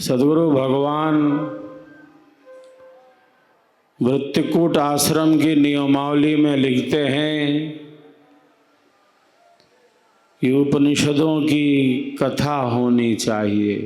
सद्गुरु भगवान वृत्तिकूट आश्रम की नियमावली में लिखते हैं कि उपनिषदों की कथा होनी चाहिए।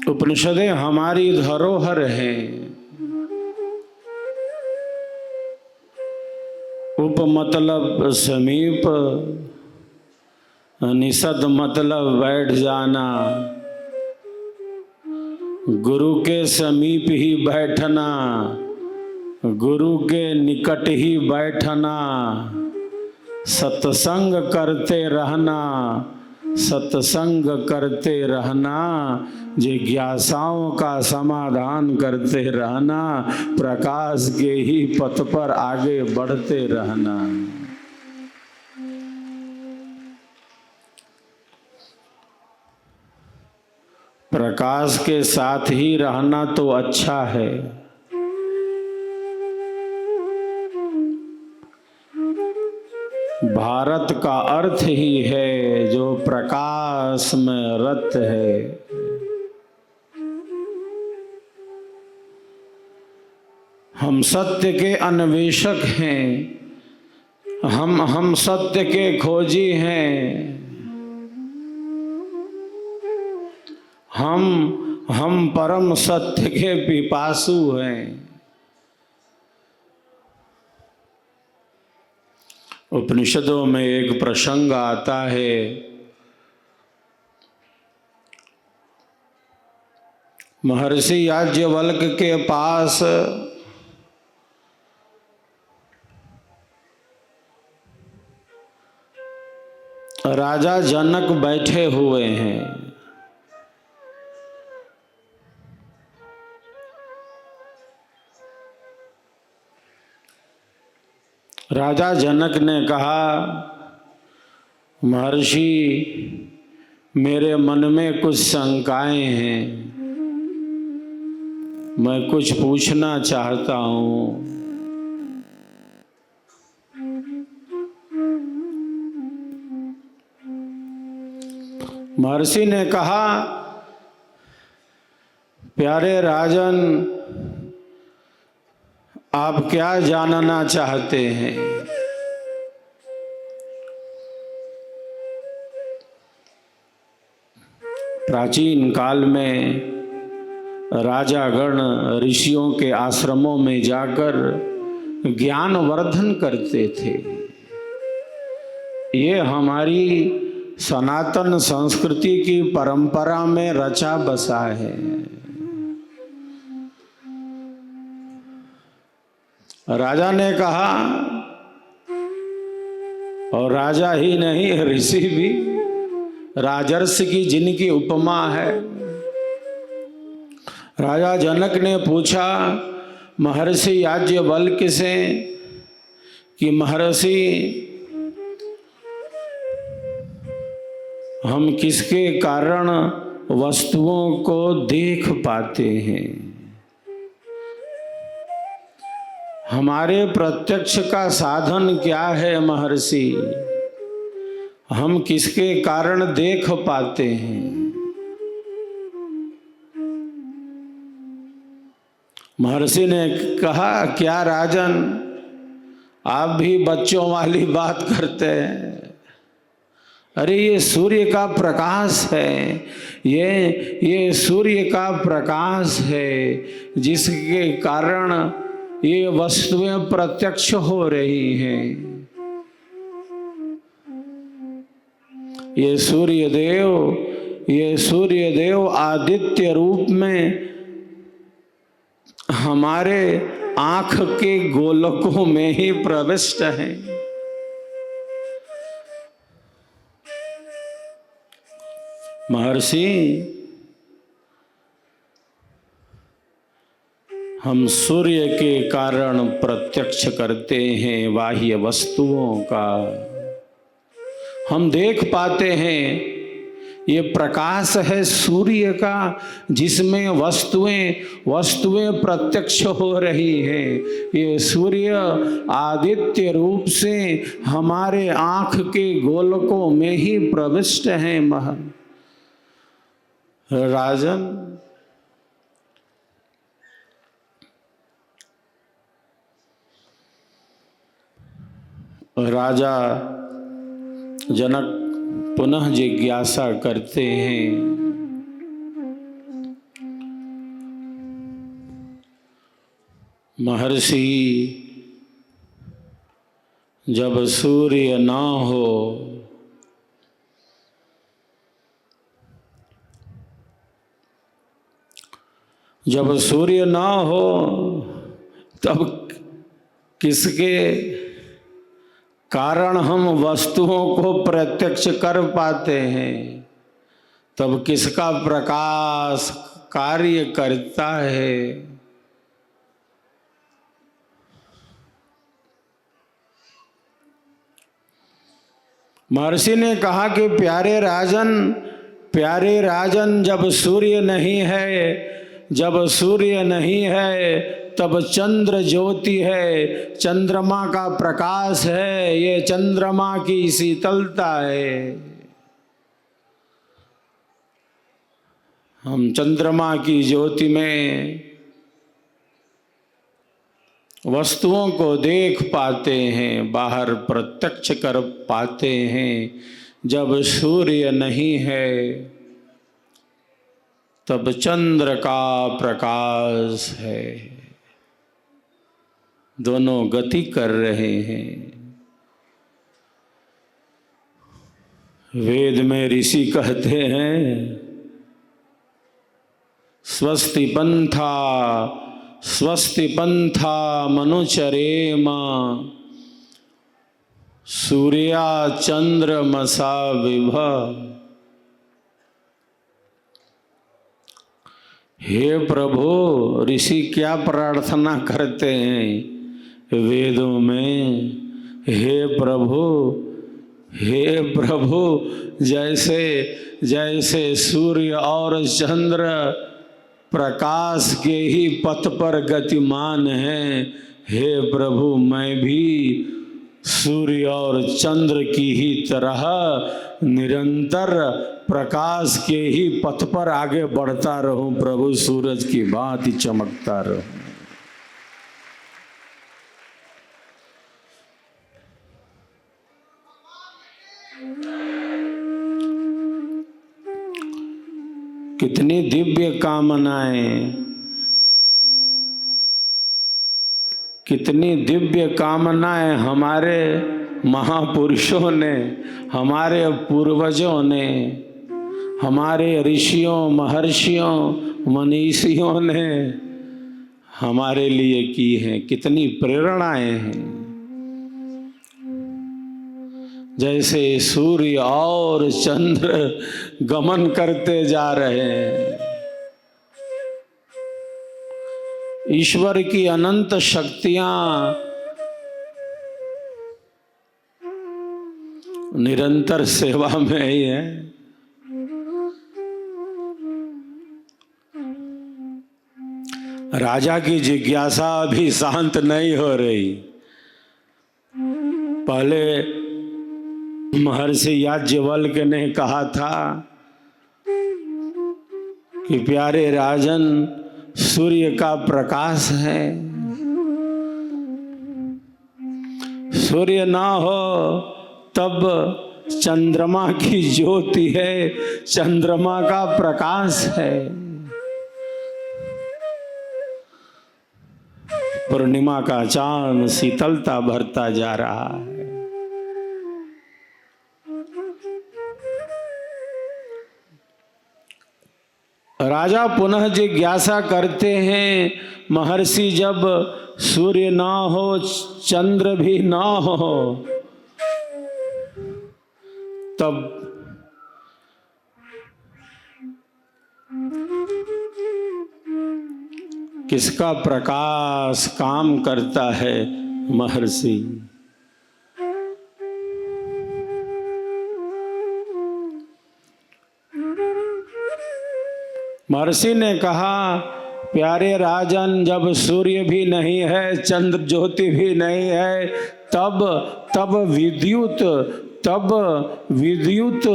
उपनिषदें हमारी धरोहर हैं। उप मतलब समीप, निषद मतलब बैठ जाना, गुरु के समीप ही बैठना, गुरु के निकट ही बैठना, सत्संग करते रहना, सत्संग करते रहना, जिज्ञासाओं का समाधान करते रहना, प्रकाश के ही पथ पर आगे बढ़ते रहना। प्रकाश के साथ ही रहना तो अच्छा है। भारत का अर्थ ही है जो प्रकाश में रत है। हम सत्य के अन्वेषक हैं, हम सत्य के खोजी हैं। हम परम सत्य के पिपासु हैं। उपनिषदों में एक प्रसंग आता है, महर्षि याज्ञवल्क्य के पास राजा जनक बैठे हुए हैं। राजा जनक ने कहा, महर्षि मेरे मन में कुछ शंकाएं हैं, मैं कुछ पूछना चाहता हूँ। महर्षि ने कहा, प्यारे राजन, आप क्या जानना चाहते हैं? प्राचीन काल में राजागण ऋषियों के आश्रमों में जाकर ज्ञान वर्धन करते थे। ये हमारी सनातन संस्कृति की परंपरा में रचा बसा है। राजा ने कहा, और राजा ही नहीं ऋषि भी, राजर्षि की जिनकी उपमा है। राजा जनक ने पूछा महर्षि याज्ञवल्क्य से कि महर्षि, हम किसके कारण वस्तुओं को देख पाते हैं? हमारे प्रत्यक्ष का साधन क्या है महर्षि? हम किसके कारण देख पाते हैं? महर्षि ने कहा, क्या राजन, आप भी बच्चों वाली बात करते हैं? अरे ये सूर्य का प्रकाश है, ये सूर्य का प्रकाश है जिसके कारण ये वस्तुएं प्रत्यक्ष हो रही हैं। ये सूर्यदेव आदित्य रूप में हमारे आँख के गोलकों में ही प्रविष्ट हैं। महर्षि, हम सूर्य के कारण प्रत्यक्ष करते हैं बाह्य वस्तुओं का। हम देख पाते हैं ये प्रकाश है सूर्य का, जिसमें वस्तुएं प्रत्यक्ष हो रही है। ये सूर्य आदित्य रूप से हमारे आँख के गोलकों में ही प्रविष्ट है। राजन, राजा जनक पुनः जिज्ञासा करते हैं, महर्षि, जब सूर्य ना हो तब किसके कारण हम वस्तुओं को प्रत्यक्ष कर पाते हैं? तब किसका प्रकाश कार्य करता है? महर्षि ने कहा कि प्यारे राजन, जब सूर्य नहीं है तब चंद्र ज्योति है, चंद्रमा का प्रकाश है, ये चंद्रमा की शीतलता है। हम चंद्रमा की ज्योति में वस्तुओं को देख पाते हैं, बाहर प्रत्यक्ष कर पाते हैं। जब सूर्य नहीं है तब चंद्र का प्रकाश है, दोनों गति कर रहे हैं। वेद में ऋषि कहते हैं, स्वस्ति पंथा मनुचरेम, सूर्या चंद्रमसा विभ। हे प्रभु, ऋषि क्या प्रार्थना करते हैं वेदों में? हे प्रभु, जैसे सूर्य और चंद्र प्रकाश के ही पथ पर गतिमान हैं, हे प्रभु, मैं भी सूर्य और चंद्र की ही तरह निरंतर प्रकाश के ही पथ पर आगे बढ़ता रहूं, प्रभु, सूरज की भांति चमकता रहूं। कितनी दिव्य कामनाएं हमारे महापुरुषों ने, हमारे पूर्वजों ने, हमारे ऋषियों, महर्षियों, मनीषियों ने हमारे लिए की हैं। कितनी प्रेरणाएं हैं। जैसे सूर्य और चंद्र गमन करते जा रहे हैं, ईश्वर की अनंत शक्तियां निरंतर सेवा में ही है। राजा की जिज्ञासा अभी शांत नहीं हो रही। पहले महर्षि याज्ञवल्क्य ने कहा था कि प्यारे राजन, सूर्य का प्रकाश है, सूर्य ना हो तब चंद्रमा की ज्योति है, चंद्रमा का प्रकाश है। पूर्णिमा का चांद शीतलता भरता जा रहा है। राजा पुनः जिज्ञासा करते हैं, महर्षि, जब सूर्य ना हो, चंद्र भी ना हो, तब किसका प्रकाश काम करता है? महर्षि, महर्षि ने कहा, प्यारे राजन, जब सूर्य भी नहीं है, चंद्र ज्योति भी नहीं है, तब विद्युत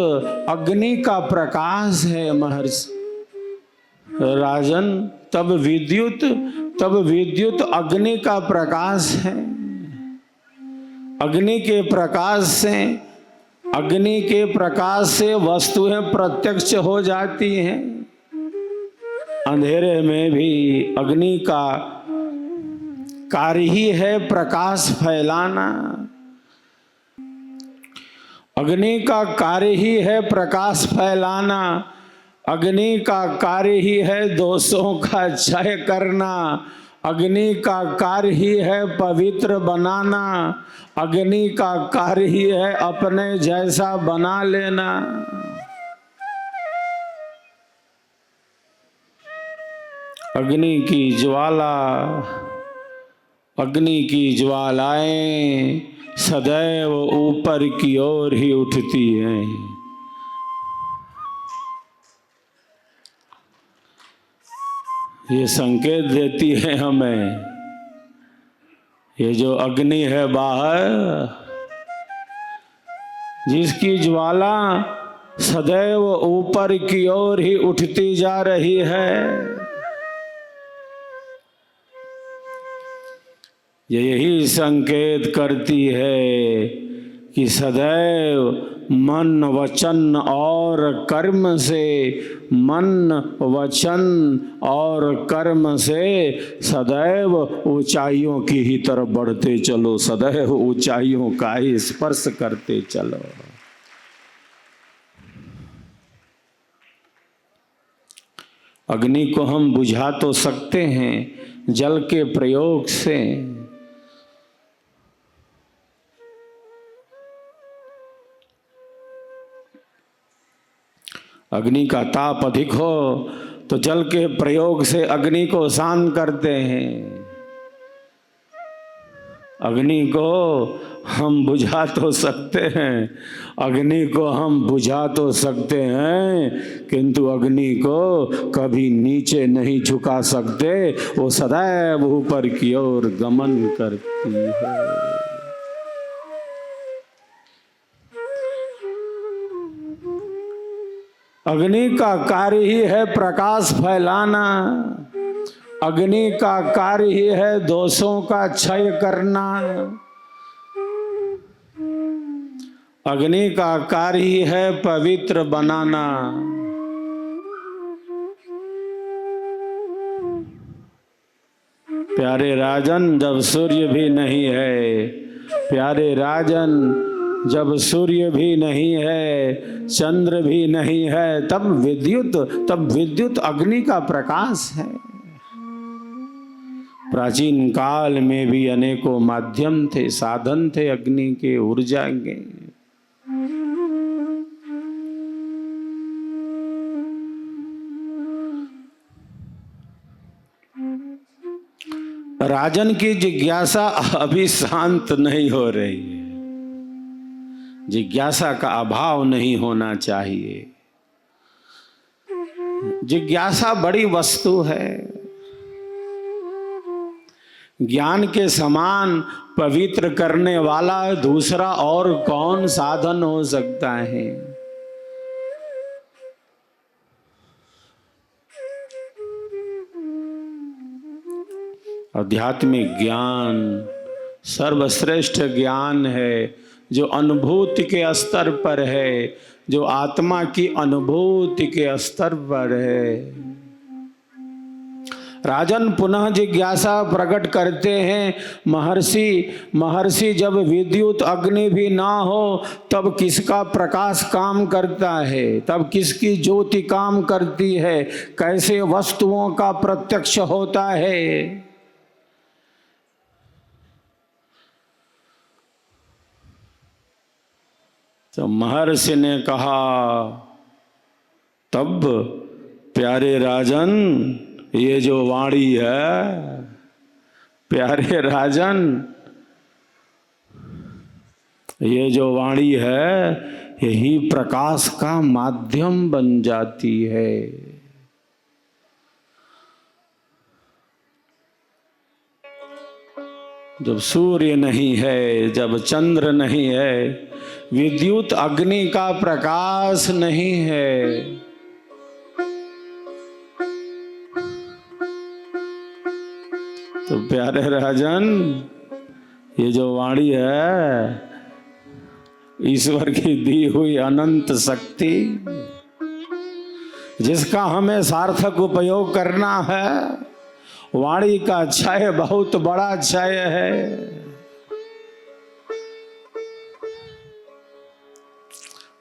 अग्नि का प्रकाश है महर्षि राजन, तब विद्युत अग्नि का प्रकाश है। अग्नि के प्रकाश से वस्तुएं प्रत्यक्ष हो जाती हैं। अंधेरे में भी अग्नि का कार्य ही है प्रकाश फैलाना। अग्नि का कार्य ही है प्रकाश फैलाना। अग्नि का कार्य ही है दोषों का क्षय करना। अग्नि का कार्य ही है पवित्र बनाना। अग्नि का कार्य ही है अपने जैसा बना लेना। अग्नि की ज्वालाएं सदैव ऊपर की ओर ही उठती हैं। ये संकेत देती है हमें, ये जो अग्नि है बाहर, जिसकी ज्वाला सदैव ऊपर की ओर ही उठती जा रही है, यही संकेत करती है कि सदैव मन वचन और कर्म से सदैव ऊंचाइयों की ही तरफ बढ़ते चलो, सदैव ऊंचाइयों का ही स्पर्श करते चलो। अग्नि को हम बुझा तो सकते हैं जल के प्रयोग से, अग्नि का ताप अधिक हो तो जल के प्रयोग से अग्नि को शांत करते हैं। अग्नि को हम बुझा तो सकते हैं, किंतु अग्नि को कभी नीचे नहीं झुका सकते, वो सदैव ऊपर की ओर गमन करती है। अग्नि का कार्य ही है प्रकाश फैलाना। अग्नि का कार्य ही है दोषों का क्षय करना। अग्नि का कार्य ही है पवित्र बनाना। प्यारे राजन, जब सूर्य भी नहीं है, प्यारे राजन, जब सूर्य भी नहीं है, चंद्र भी नहीं है, तब विद्युत अग्नि का प्रकाश है। प्राचीन काल में भी अनेकों माध्यम थे, साधन थे अग्नि के, ऊर्जा के। राजन की जिज्ञासा अभी शांत नहीं हो रही है। जिज्ञासा का अभाव नहीं होना चाहिए। जिज्ञासा बड़ी वस्तु है। ज्ञान के समान पवित्र करने वाला दूसरा और कौन साधन हो सकता है। आध्यात्मिक ज्ञान सर्वश्रेष्ठ ज्ञान है, जो अनुभूति के स्तर पर है, जो आत्मा की अनुभूति के स्तर पर है। राजन पुनः जिज्ञासा प्रकट करते हैं महर्षि, जब विद्युत अग्नि भी ना हो तब किसका प्रकाश काम करता है, तब किसकी ज्योति काम करती है, कैसे वस्तुओं का प्रत्यक्ष होता है। तो महर्षि ने कहा, तब प्यारे राजन, ये जो वाणी है, प्यारे राजन, ये जो वाणी है, यही प्रकाश का माध्यम बन जाती है। जब सूर्य नहीं है, जब चंद्र नहीं है, विद्युत अग्नि का प्रकाश नहीं है, तो प्यारे राजन, ये जो वाणी है ईश्वर की दी हुई अनंत शक्ति, जिसका हमें सार्थक उपयोग करना है। वाणी का क्षय बहुत बड़ा क्षय है।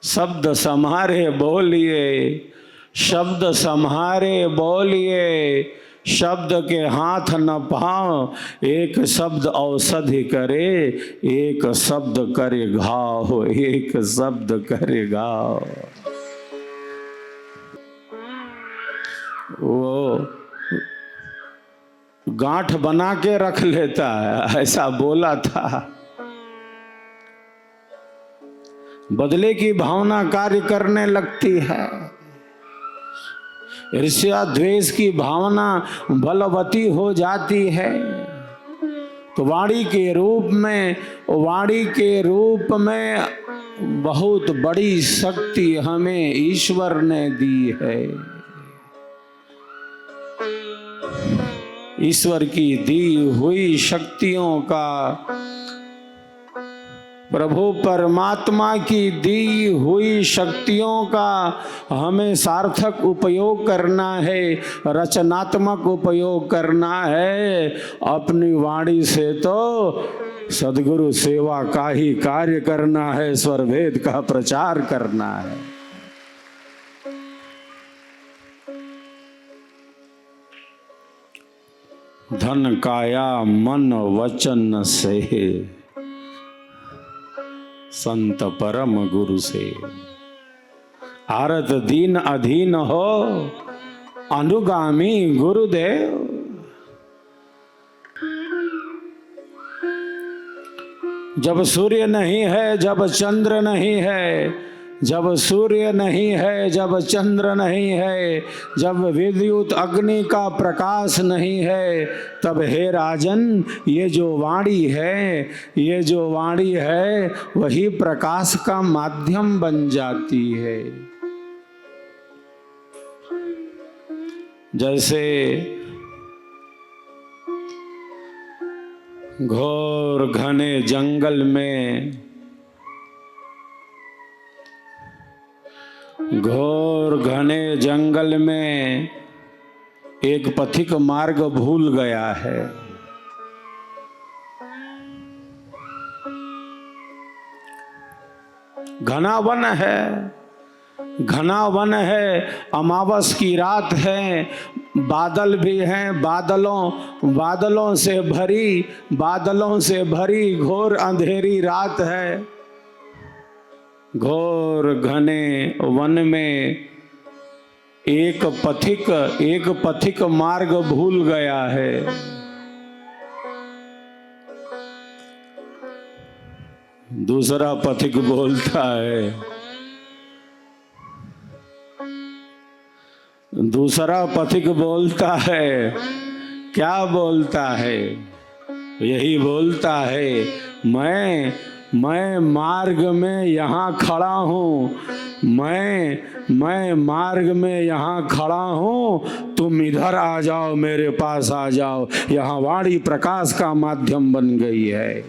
शब्द सम्हारे बोलिए, शब्द सम्हारे बोलिए, शब्द के हाथ न पाओ, एक शब्द औषधि करे, एक शब्द करे घाव, एक शब्द करे घाव। वो गांठ बना के रख लेता है, ऐसा बोला था। बदले की भावना कार्य करने लगती है, ईर्ष्या द्वेष की भावना बलवती हो जाती है। तो वाणी के रूप में, वाणी के रूप में बहुत बड़ी शक्ति हमें ईश्वर ने दी है। ईश्वर की दी हुई शक्तियों का, प्रभु परमात्मा की दी हुई शक्तियों का हमें सार्थक उपयोग करना है, रचनात्मक उपयोग करना है। अपनी वाणी से तो सद्गुरु सेवा का ही कार्य करना है, स्वर वेद का प्रचार करना है। धन काया मन वचन से, संत परम गुरु से, आरत दीन अधीन हो, अनुगामी गुरुदेव। जब सूर्य नहीं है, जब चंद्र नहीं है, जब सूर्य नहीं है, जब चंद्र नहीं है, जब विद्युत अग्नि का प्रकाश नहीं है, तब हे राजन, ये जो वाणी है, ये जो वाणी है, वही प्रकाश का माध्यम बन जाती है। जैसे घोर घने जंगल में, घोर घने जंगल में एक पथिक मार्ग भूल गया है। घना वन है, घना वन है, अमावस की रात है, बादल भी हैं, बादलों से भरी घोर अंधेरी रात है। घोर घने वन में एक पथिक मार्ग भूल गया है। दूसरा पथिक बोलता है, दूसरा पथिक बोलता है, क्या बोलता है? यही बोलता है, मैं मार्ग में यहाँ खड़ा हूँ, मैं मार्ग में यहाँ खड़ा हूँ, तुम इधर आ जाओ, मेरे पास आ जाओ। यहाँ वाणी प्रकाश का माध्यम बन गई है।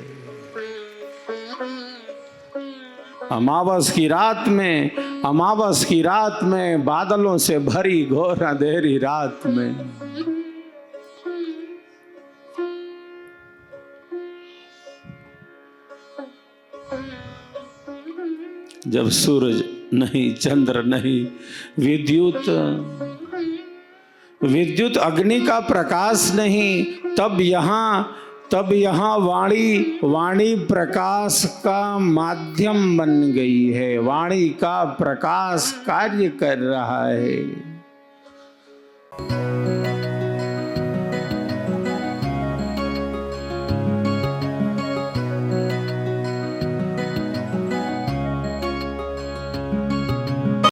अमावस की रात में बादलों से भरी घोर अंधेरी रात में जब सूरज नहीं, चंद्र नहीं, विद्युत अग्नि का प्रकाश नहीं, तब यहाँ वाणी प्रकाश का माध्यम बन गई है। वाणी का प्रकाश कार्य कर रहा है।